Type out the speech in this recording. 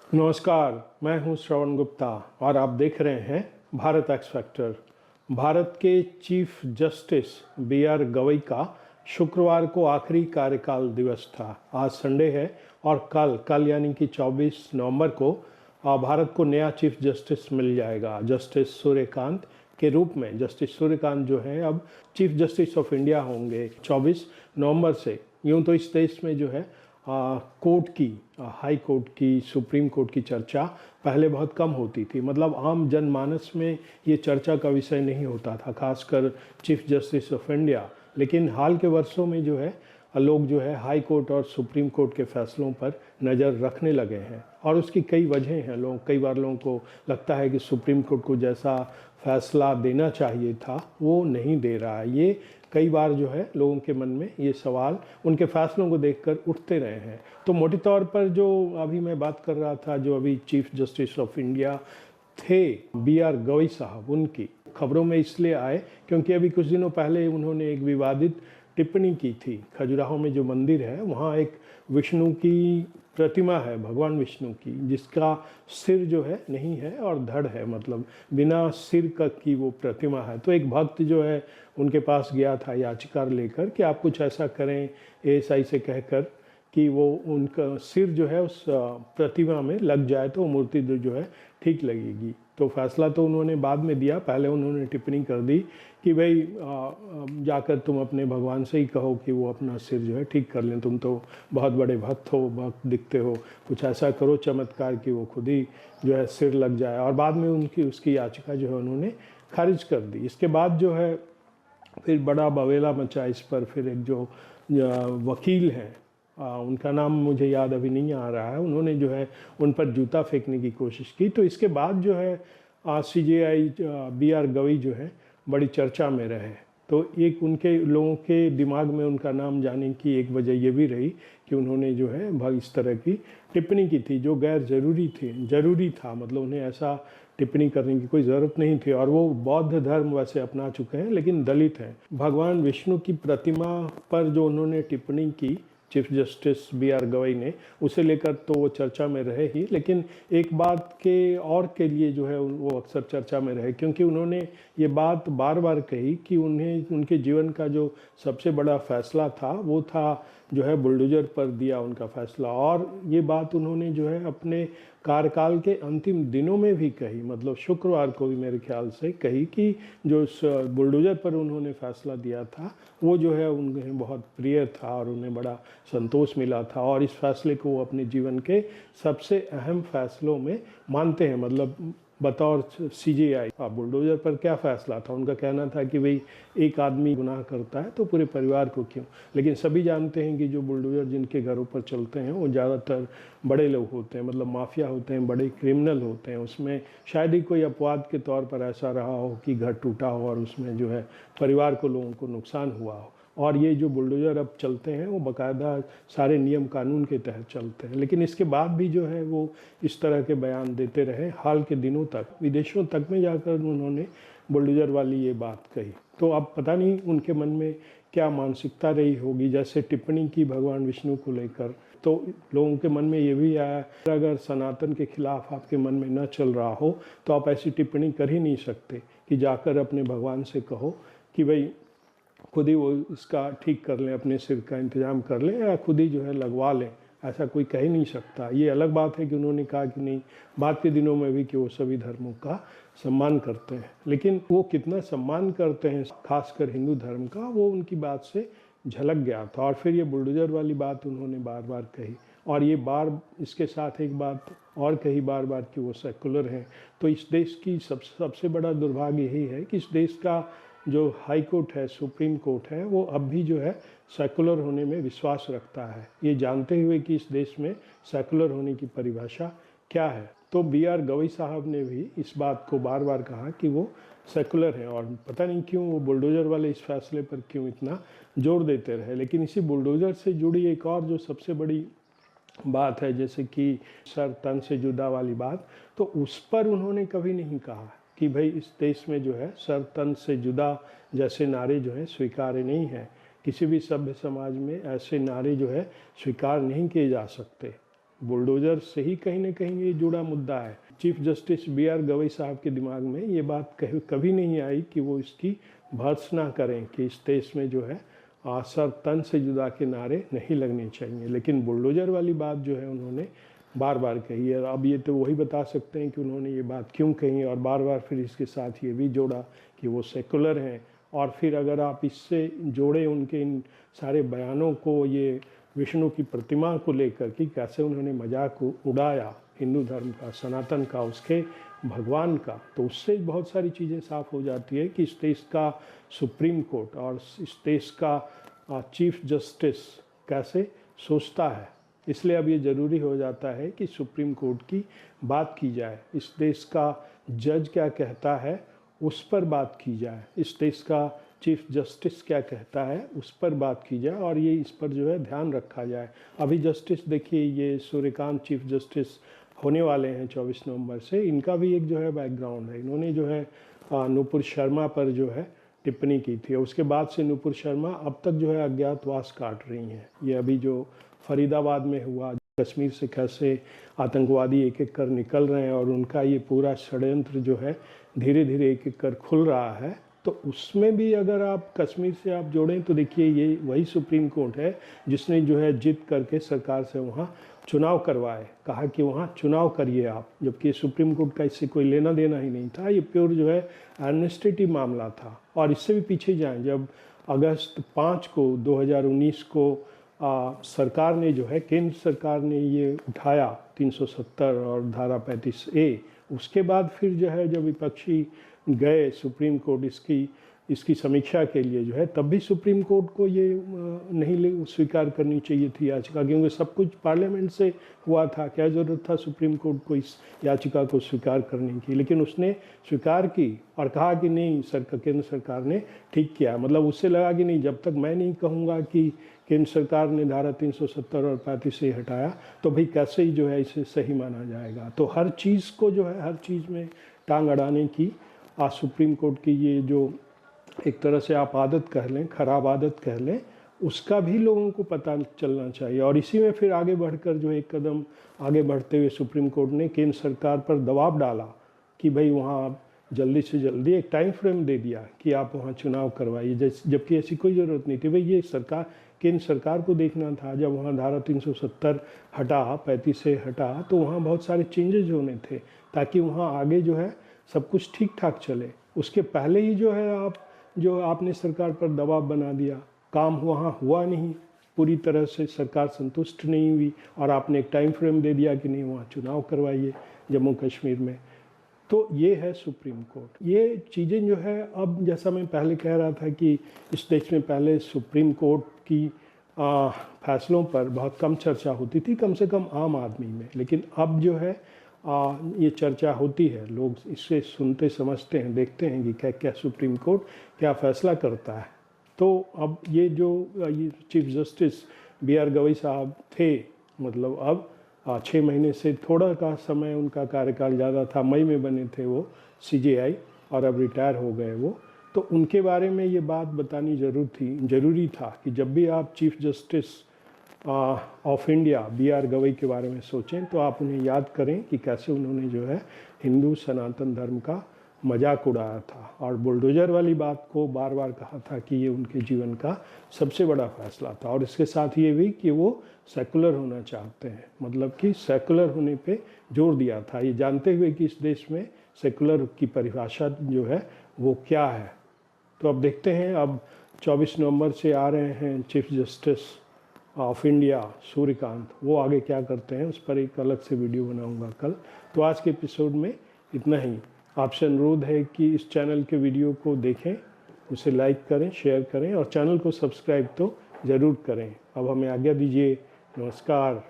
नमस्कार, मैं हूं श्रवण गुप्ता और आप देख रहे हैं भारत एक्स फैक्टर। भारत के chief justice B R Gavai का शुक्रवार को आखिरी कार्यकाल दिवस था। आज संडे है और कल यानी कि 24 नवंबर को भारत को नया चीफ जस्टिस मिल जाएगा। जस्टिस सूर्यकांत के रूप में जस्टिस सूर्यकांत जो है अब चीफ जस्टिस ऑफ इंडिया होंगे 24 नवंबर से। यूँ तो इस देश में जो है कोर्ट की, हाई कोर्ट की, सुप्रीम कोर्ट की चर्चा पहले बहुत कम होती थी। मतलब आम जनमानस में ये चर्चा का विषय नहीं होता था, खासकर चीफ जस्टिस ऑफ इंडिया। लेकिन हाल के वर्षों में जो है लोग जो है हाई कोर्ट और सुप्रीम कोर्ट के फैसलों पर नज़र रखने लगे हैं और उसकी कई वजहें हैं। कई बार लोगों को लगता है कि सुप्रीम कोर्ट को जैसा फैसला देना चाहिए था वो नहीं दे रहा है। ये कई बार जो है लोगों के मन में ये सवाल उनके फैसलों को देखकर उठते रहे हैं। तो मोटे तौर पर जो अभी मैं बात कर रहा था, जो अभी चीफ जस्टिस ऑफ इंडिया थे बी आर गवई साहब, उनकी खबरों में इसलिए आए क्योंकि अभी कुछ दिनों पहले उन्होंने एक विवादित टिप्पणी की थी। खजुराहो में जो मंदिर है वहाँ एक विष्णु की प्रतिमा है, भगवान विष्णु की, जिसका सिर जो है नहीं है और धड़ है, मतलब बिना सिर का की वो प्रतिमा है। तो एक भक्त जो है उनके पास गया था याचिका लेकर कि आप कुछ ऐसा करें एएसआई से कहकर कि वो उनका सिर जो है उस प्रतिमा में लग जाए तो मूर्ति जो है ठीक लगेगी। तो फैसला तो उन्होंने बाद में दिया, पहले उन्होंने टिप्पणी कर दी कि भाई जाकर तुम अपने भगवान से ही कहो कि वो अपना सिर जो है ठीक कर लें, तुम तो बहुत बड़े भक्त हो, भक्त दिखते हो, कुछ ऐसा करो चमत्कार कि वो खुद ही जो है सिर लग जाए। और बाद में उसकी याचिका जो है उन्होंने खारिज कर दी। इसके बाद जो है फिर बड़ा बवेला मचा इस पर। फिर एक जो वकील हैं, उनका नाम मुझे याद अभी नहीं आ रहा है, उन्होंने जो है उन पर जूता फेंकने की कोशिश की। तो इसके बाद जो है सीजेआई बी आर गवई जो है बड़ी चर्चा में रहे। तो एक उनके लोगों के दिमाग में उनका नाम जाने की एक वजह ये भी रही कि उन्होंने जो है इस तरह की टिप्पणी की थी जो गैर ज़रूरी था। मतलब उन्हें ऐसा टिप्पणी करने की कोई ज़रूरत नहीं थी। और वो बौद्ध धर्म वैसे अपना चुके हैं लेकिन दलित हैं। भगवान विष्णु की प्रतिमा पर जो उन्होंने टिप्पणी की chief justice B R Gavai ने, उसे लेकर तो वो चर्चा में रहे ही, लेकिन एक बात के और के लिए जो है वो अक्सर चर्चा में रहे क्योंकि उन्होंने ये बात बार बार कही कि उन्हें उनके जीवन का जो सबसे बड़ा फैसला था वो था जो है बुलडोजर पर दिया उनका फैसला। और ये बात उन्होंने जो है अपने कार्यकाल के अंतिम दिनों में भी कही, मतलब शुक्रवार को भी मेरे ख्याल से कही कि जो बुलडोजर पर उन्होंने फैसला दिया था वो जो है उन्हें बहुत प्रिय था और उन्हें बड़ा संतोष मिला था और इस फैसले को वो अपने जीवन के सबसे अहम फैसलों में मानते हैं। मतलब बतौर सीजेआई बुलडोजर पर क्या फ़ैसला था, उनका कहना था कि भाई एक आदमी गुनाह करता है तो पूरे परिवार को क्यों। लेकिन सभी जानते हैं कि जो बुलडोजर जिनके घरों पर चलते हैं वो ज़्यादातर बड़े लोग होते हैं, मतलब माफिया होते हैं, बड़े क्रिमिनल होते हैं। उसमें शायद ही कोई अपवाद के तौर पर ऐसा रहा हो कि घर टूटा हो और उसमें जो है परिवार को, लोगों को नुकसान हुआ हो। और ये जो बुलडोजर अब चलते हैं वो बाकायदा सारे नियम कानून के तहत चलते हैं। लेकिन इसके बाद भी जो है वो इस तरह के बयान देते रहे। हाल के दिनों तक विदेशों तक में जाकर उन्होंने बुलडोजर वाली ये बात कही। तो अब पता नहीं उनके मन में क्या मानसिकता रही होगी। जैसे टिप्पणी की भगवान विष्णु को लेकर, तो लोगों के मन में ये भी आया अगर सनातन के खिलाफ आपके मन में न चल रहा हो तो आप ऐसी टिप्पणी कर ही नहीं सकते कि जाकर अपने भगवान से कहो कि भाई खुद ही वो इसका ठीक कर लें, अपने सिर का इंतज़ाम कर लें या खुद ही जो है लगवा लें। ऐसा कोई कह ही नहीं सकता। ये अलग बात है कि उन्होंने कहा कि नहीं, बाद के दिनों में भी कि वो सभी धर्मों का सम्मान करते हैं। लेकिन वो कितना सम्मान करते हैं खासकर हिंदू धर्म का, वो उनकी बात से झलक गया था। और फिर ये बुलडोजर वाली बात उन्होंने बार बार कही। और ये इसके साथ एक बात और कही बार बार कि वो सेकुलर हैं। तो इस देश की सबसे बड़ा दुर्भाग्य यही है कि इस देश का जो हाई कोर्ट है, सुप्रीम कोर्ट है, वो अब भी जो है सेकुलर होने में विश्वास रखता है, ये जानते हुए कि इस देश में सेकुलर होने की परिभाषा क्या है। तो बी आर गवई साहब ने भी इस बात को बार बार कहा कि वो सेकुलर हैं और पता नहीं क्यों वो बुलडोजर वाले इस फैसले पर क्यों इतना जोर देते रहे। लेकिन इसी बुलडोजर से जुड़ी एक और जो सबसे बड़ी बात है, जैसे कि सर तन से जुदा वाली बात, तो उस पर उन्होंने कभी नहीं कहा कि भाई इस देश में जो है सर तन से जुदा जैसे नारे जो हैं स्वीकार्य नहीं है। किसी भी सभ्य समाज में ऐसे नारे जो है स्वीकार नहीं किए जा सकते। बुलडोज़र से ही कहीं ना कहीं ये जुड़ा मुद्दा है। Chief justice B R Gavai साहब के दिमाग में ये बात कभी नहीं आई कि वो इसकी भर्त्सना करें कि इस देश में जो है सर तन से जुदा के नारे नहीं लगने चाहिए। लेकिन बुलडोज़र वाली बात जो है उन्होंने बार बार कही है। अब ये तो वही बता सकते हैं कि उन्होंने ये बात क्यों कही, और बार बार फिर इसके साथ ये भी जोड़ा कि वो सेकुलर हैं। और फिर अगर आप इससे जोड़े उनके इन सारे बयानों को, ये विष्णु की प्रतिमा को लेकर कि कैसे उन्होंने मजाक उड़ाया हिंदू धर्म का, सनातन का, उसके भगवान का, तो उससे बहुत सारी चीज़ें साफ हो जाती है कि इस देश का सुप्रीम कोर्ट और इस देश का चीफ जस्टिस कैसे सोचता है। इसलिए अब ये ज़रूरी हो जाता है कि सुप्रीम कोर्ट की बात की जाए, इस देश का जज क्या कहता है उस पर बात की जाए, इस देश का चीफ जस्टिस क्या कहता है उस पर बात की जाए, और ये इस पर जो है ध्यान रखा जाए। अभी जस्टिस देखिए, ये सूर्यकांत चीफ जस्टिस होने वाले हैं 24 नवंबर से। इनका भी एक जो है बैकग्राउंड है। इन्होंने जो है नुपुर शर्मा पर जो है टिप्पणी की थी, उसके बाद से नुपुर शर्मा अब तक जो है अज्ञातवास काट रही हैं। ये अभी जो फरीदाबाद में हुआ, कश्मीर से कैसे आतंकवादी एक एक कर निकल रहे हैं और उनका ये पूरा षड्यंत्र जो है धीरे धीरे एक एक कर खुल रहा है, तो उसमें भी अगर आप कश्मीर से आप जोड़ें तो देखिए ये वही सुप्रीम कोर्ट है जिसने जो है जिद करके सरकार से वहाँ चुनाव करवाए, कहा कि वहाँ चुनाव करिए आप, जबकि सुप्रीम कोर्ट का इससे कोई लेना देना ही नहीं था। ये प्योर जो है एडमिनिस्ट्रेटिव मामला था। और इससे भी पीछे जाएं, जब अगस्त 5 को 2019 को सरकार ने जो है, केंद्र सरकार ने ये उठाया 370 और धारा 35A, उसके बाद फिर जो है जब विपक्षी गए सुप्रीम कोर्ट इसकी समीक्षा के लिए जो है, तब भी सुप्रीम कोर्ट को ये नहीं स्वीकार करनी चाहिए थी याचिका, क्योंकि सब कुछ पार्लियामेंट से हुआ था। क्या ज़रूरत था सुप्रीम कोर्ट को इस याचिका को स्वीकार करने की। लेकिन उसने स्वीकार की और कहा कि नहीं, केंद्र सरकार ने ठीक किया। मतलब उससे लगा कि नहीं, जब तक मैं नहीं कहूँगा कि केंद्र सरकार ने धारा 370 और 35A हटाया तो भाई कैसे ही जो है इसे सही माना जाएगा। तो हर चीज़ को जो है, हर चीज़ में टांग अड़ाने की सुप्रीम कोर्ट की ये जो एक तरह से आप आदत कह लें, खराब आदत कह लें, उसका भी लोगों को पता चलना चाहिए। और इसी में फिर आगे बढ़कर जो एक कदम आगे बढ़ते हुए सुप्रीम कोर्ट ने केंद्र सरकार पर दबाव डाला कि भाई वहाँ आप जल्दी से जल्दी एक टाइम फ्रेम दे दिया कि आप वहाँ चुनाव करवाइए, जबकि ऐसी कोई ज़रूरत नहीं थी। भाई ये केंद्र सरकार को देखना था। जब वहाँ धारा 370 हटा, 35A हटा, तो वहाँ बहुत सारे चेंजेस होने थे ताकि वहाँ आगे जो है सब कुछ ठीक ठाक चले। उसके पहले ही जो है आपने सरकार पर दबाव बना दिया, काम वहाँ हुआ नहीं, पूरी तरह से सरकार संतुष्ट नहीं हुई, और आपने एक टाइम फ्रेम दे दिया कि नहीं वहाँ चुनाव करवाइए जम्मू कश्मीर में। तो ये है सुप्रीम कोर्ट। ये चीज़ें जो है, अब जैसा मैं पहले कह रहा था कि इस देश में पहले सुप्रीम कोर्ट की फैसलों पर बहुत कम चर्चा होती थी, कम से कम आम आदमी में। लेकिन अब जो है ये चर्चा होती है, लोग इससे सुनते समझते हैं, देखते हैं कि क्या क्या सुप्रीम कोर्ट क्या फ़ैसला करता है। तो अब ये chief justice B R Gavai साहब थे, मतलब अब 6 महीने से थोड़ा का समय उनका कार्यकाल ज़्यादा था, मई में बने थे वो CJI, और अब रिटायर हो गए वो। तो उनके बारे में ये बात बतानी ज़रूरी था कि जब भी आप chief justice of India B R Gavai के बारे में सोचें तो आप उन्हें याद करें कि कैसे उन्होंने जो है हिंदू सनातन धर्म का मजाक उड़ाया था, और बुलडोज़र वाली बात को बार बार कहा था कि ये उनके जीवन का सबसे बड़ा फैसला था। और इसके साथ ये भी कि वो सेकुलर होना चाहते हैं, मतलब कि सेकुलर होने पे जोर दिया था, ये जानते हुए कि इस देश में सेकुलर की परिभाषा जो है वो क्या है। तो अब देखते हैं, अब 24 नवंबर से आ रहे हैं chief justice of India Suryakant, वो आगे क्या करते हैं उस पर एक अलग से वीडियो बनाऊंगा कल। तो आज के एपिसोड में इतना ही। आपसे अनुरोध है कि इस चैनल के वीडियो को देखें, उसे लाइक करें, शेयर करें और चैनल को सब्सक्राइब तो ज़रूर करें। अब हमें आज्ञा दीजिए। नमस्कार।